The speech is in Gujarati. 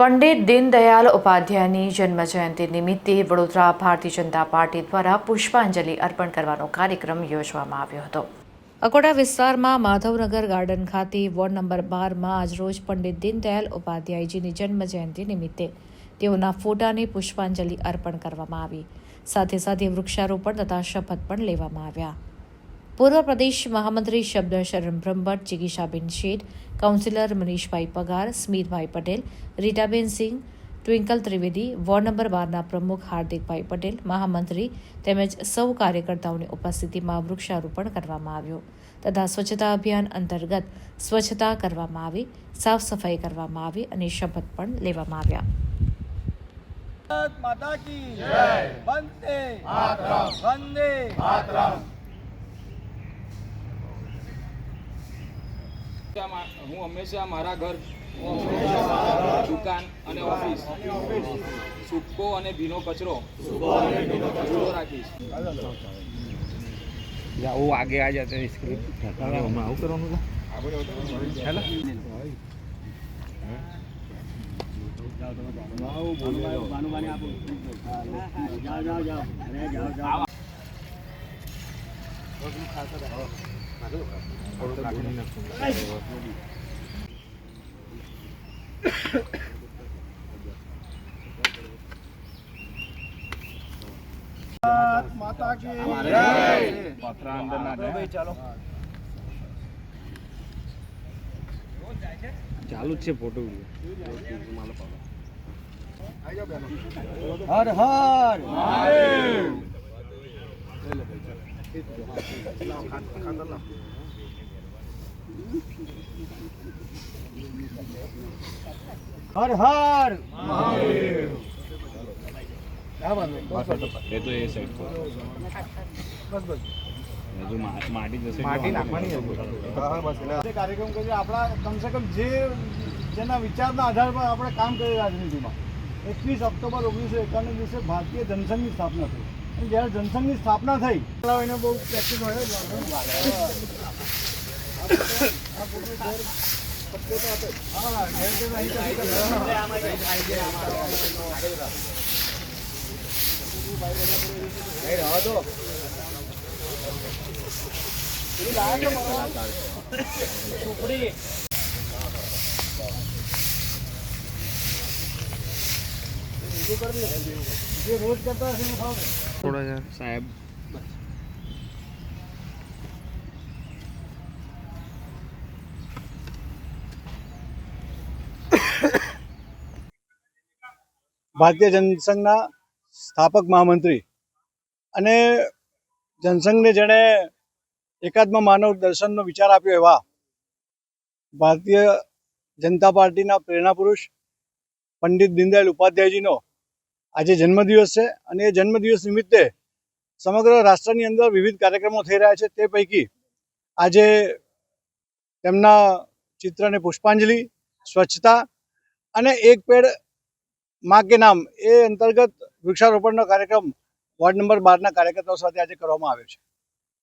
પંડિત દીનદયાળ ઉપાધ્યાયની જન્મજયંતિ નિમિત્તે વડોદરા ભારતીય જનતા પાર્ટી દ્વારા પુષ્પાંજલિ અર્પણ કરવાનો કાર્યક્રમ યોજવામાં આવ્યો હતો। અકોટા વિસ્તારમાં માધવનગર ગાર્ડન ખાતે વોર્ડ નંબર 12માં આજરોજ પંડિત દીનદયાળ ઉપાધ્યાયજીની જન્મજયંતિ નિમિત્તે તેઓના ફોટાને પુષ્પાંજલિ અર્પણ કરવામાં આવી। સાથે સાથે વૃક્ષારોપણ તથા શપથ પણ લેવામાં આવ્યા। પૂર્વ પ્રદેશ મહામંત્રી શબ્દશરણ બ્રહ્મભટ્ટ, જિગીશાબેન શેઠ, કાઉન્સિલર મનીષભાઈ પગાર, સ્મિતભાઈ પટેલ, રીટાબેન સિંહ, ટ્વિંકલ ત્રિવેદી, વોર્ડ નંબર 12ના પ્રમુખ હાર્દિકભાઈ પટેલ, મહામંત્રી તેમજ સૌ કાર્યકર્તાઓની ઉપસ્થિતિમાં વૃક્ષારોપણ કરવામાં આવ્યું તથા સ્વચ્છતા અભિયાન અંતર્ગત સ્વચ્છતા કરવામાં આવી, સાફ સફાઈ કરવામાં આવી અને શપથ પણ લેવામાં આવ્યા। माता की जय। वंदे मातरम। वंदे मातरम। હું હંમેશા મારા ઘર, દુકાન અને ઓફિસ સૂકો અને ભીનો કચરો રાખીશ। वो आगे आ जाते हैं स्क्रिप्ट आउट करवाना माता की जय। पत्रा अंदर ना जाए चलो चालू છે ફોટો हर हर महादेव। हर हर महादेव। એ તો એ સાઈડ बस बस હજુ માટી જશે માટી નાખવાની છે। કાર્યક્રમ કરીએ આપણા કમસે કમ જેના વિચારના આધાર પર આપણે કામ કરીએ। રાજનીતિમાં 21 ઓક્ટોબર 1951 દિવસે ભારતીય જનસંઘની સ્થાપના થઈ અને જ્યારે જનસંઘની સ્થાપના થઈ એને બહુ પ્રેક્ટિસ હોય જે રોજ કરતા હશે એને ખાવ થોડા સાહેબ ભારતીય જનસંઘના સ્થાપક મહામંત્રી અને જનસંઘને જેણે એકાત્મ માનવ દર્શનનો વિચાર આપ્યો એવા ભારતીય જનતા પાર્ટીના પ્રેરણા પુરુષ પંડિત દીનદયાળ ઉપાધ્યાયજીનો આજે જન્મદિવસ છે અને એ જન્મદિવસ નિમિત્તે સમગ્ર રાષ્ટ્રની અંદર વિવિધ કાર્યક્રમો થઈ રહ્યા છે। તે પૈકી આજે તેમના ચિત્રને પુષ્પાંજલિ, સ્વચ્છતા અને એક પેડ માં કે નામ એ અંતર્ગત વૃક્ષારોપણનો કાર્યક્રમ વોર્ડ નંબર 12ના કાર્યકર્તાઓ સાથે આજે કરવામાં આવ્યો છે।